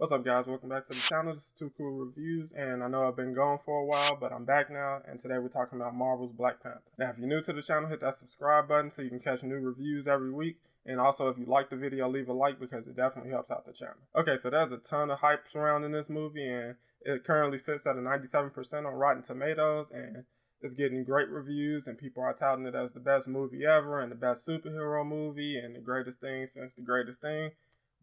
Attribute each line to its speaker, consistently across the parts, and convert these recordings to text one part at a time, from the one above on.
Speaker 1: What's up, guys? Welcome back to the channel. This is Too Cool Reviews, and I know I've been gone for a while, but I'm back now, and today we're talking about Marvel's Black Panther. Now, if you're new to the channel, hit that subscribe button so you can catch new reviews every week, and also if you like the video, leave a like because it definitely helps out the channel. Okay, so there's a ton of hype surrounding this movie, and it currently sits at a 97% on Rotten Tomatoes, and it's getting great reviews, and people are touting it as the best movie ever, and the best superhero movie, and the greatest thing since the greatest thing.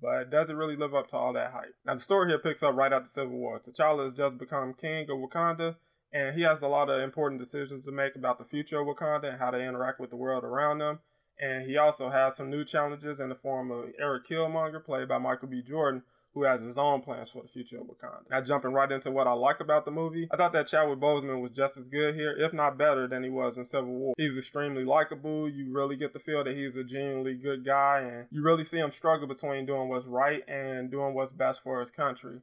Speaker 1: But does it really live up to all that hype? Now, the story here picks up right after the Civil War. T'Challa has just become king of Wakanda, and he has a lot of important decisions to make about the future of Wakanda and how they interact with the world around them. And he also has some new challenges in the form of Eric Killmonger, played by Michael B. Jordan, who has his own plans for the future of Wakanda. Now, jumping right into what I like about the movie, I thought that Chadwick Boseman was just as good here, if not better, than he was in Civil War. He's extremely likable. You really get the feel that he's a genuinely good guy, and you really see him struggle between doing what's right and doing what's best for his country.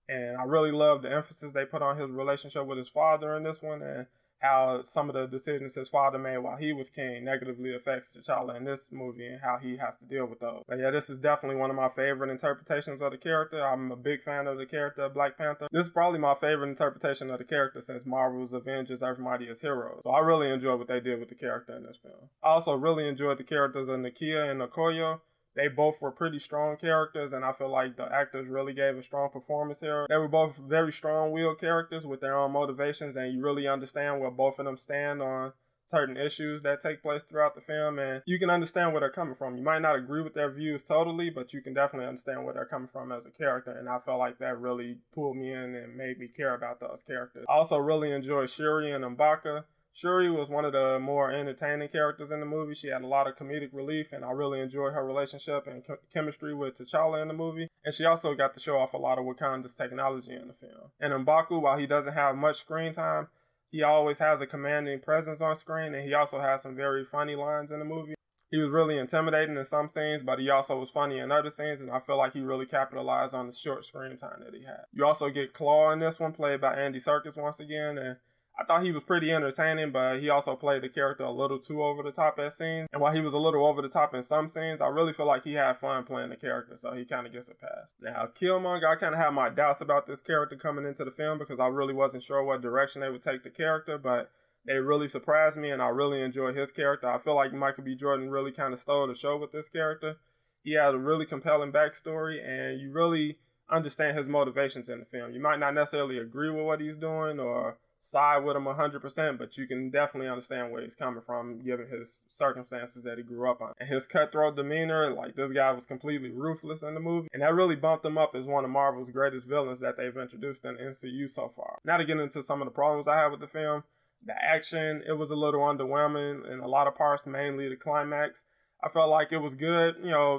Speaker 1: And I really love the emphasis they put on his relationship with his father in this one, and how some of the decisions his father made while he was king negatively affects T'Challa in this movie and how he has to deal with those. But yeah, this is definitely one of my favorite interpretations of the character. I'm a big fan of the character of Black Panther. This is probably my favorite interpretation of the character since Marvel's Avengers Earth Mightiest Heroes. So I really enjoyed what they did with the character in this film. I also really enjoyed the characters of Nakia and Okoye. They both were pretty strong characters, and I feel like the actors really gave a strong performance here. They were both very strong-willed characters with their own motivations, and you really understand where both of them stand on certain issues that take place throughout the film, and you can understand where they're coming from. You might not agree with their views totally, but you can definitely understand where they're coming from as a character, and I felt like that really pulled me in and made me care about those characters. I also really enjoyed Shuri and M'Baka. Shuri was one of the more entertaining characters in the movie. She had a lot of comedic relief, and I really enjoyed her relationship and chemistry with T'Challa in the movie. And she also got to show off a lot of Wakanda's technology in the film. And M'Baku, while he doesn't have much screen time, he always has a commanding presence on screen, and he also has some very funny lines in the movie. He was really intimidating in some scenes, but he also was funny in other scenes, and I feel like he really capitalized on the short screen time that he had. You also get Claw in this one, played by Andy Serkis once again, and I thought he was pretty entertaining, but he also played the character a little too over the top at scenes. And while he was a little over the top in some scenes, I really feel like he had fun playing the character, so he kind of gets a pass. Now, Killmonger, I kind of had my doubts about this character coming into the film because I really wasn't sure what direction they would take the character, but they really surprised me, and I really enjoyed his character. I feel like Michael B. Jordan really kind of stole the show with this character. He had a really compelling backstory, and you really understand his motivations in the film. You might not necessarily agree with what he's doing or side with him 100%, but you can definitely understand where he's coming from given his circumstances that he grew up on. And his cutthroat demeanor, like this guy was completely ruthless in the movie, and that really bumped him up as one of Marvel's greatest villains that they've introduced in the MCU so far. Now to get into some of the problems I have with the film, the action, it was a little underwhelming in a lot of parts, mainly the climax. I felt like it was good,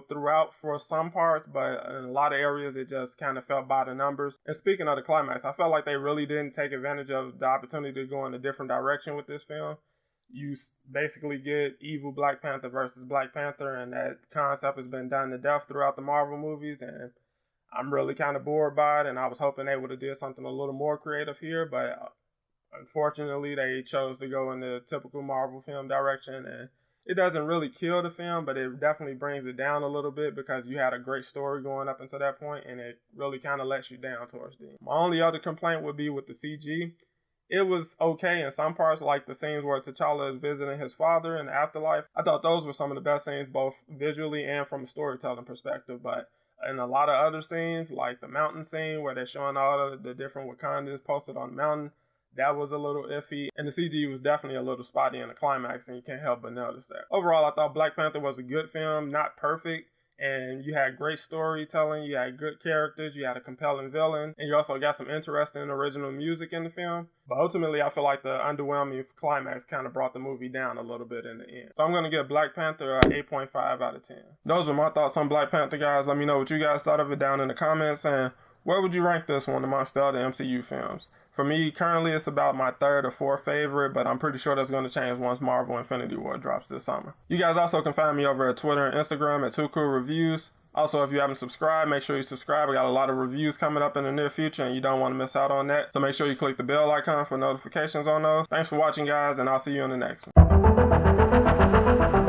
Speaker 1: throughout for some parts, but in a lot of areas it just kind of felt by the numbers. And speaking of the climax, I felt like they really didn't take advantage of the opportunity to go in a different direction with this film. You basically get evil Black Panther versus Black Panther, and that concept has been done to death throughout the Marvel movies, and I'm really kind of bored by it, and I was hoping they would have did something a little more creative here, but unfortunately they chose to go in the typical Marvel film direction, and it doesn't really kill the film, but it definitely brings it down a little bit because you had a great story going up until that point, and it really kind of lets you down towards the end. My only other complaint would be with the CG. It was okay in some parts, like the scenes where T'Challa is visiting his father in the afterlife. I thought those were some of the best scenes, both visually and from a storytelling perspective, but in a lot of other scenes, like the mountain scene where they're showing all of the different Wakandans posted on the mountain, that was a little iffy, and the CG was definitely a little spotty in the climax, and you can't help but notice that. Overall, I thought Black Panther was a good film, not perfect, and you had great storytelling, you had good characters, you had a compelling villain, and you also got some interesting original music in the film. But ultimately, I feel like the underwhelming climax kind of brought the movie down a little bit in the end. So I'm going to give Black Panther an 8.5 out of 10. Those are my thoughts on Black Panther, guys. Let me know what you guys thought of it down in the comments, and where would you rank this one amongst the other MCU films? For me, currently it's about my third or fourth favorite, but I'm pretty sure that's going to change once Marvel Infinity War drops this summer. You guys also can find me over at Twitter and Instagram at Too Cool Reviews. Also, if you haven't subscribed, make sure you subscribe. I got a lot of reviews coming up in the near future, and you don't want to miss out on that. So make sure you click the bell icon for notifications on those. Thanks for watching, guys, and I'll see you in the next one.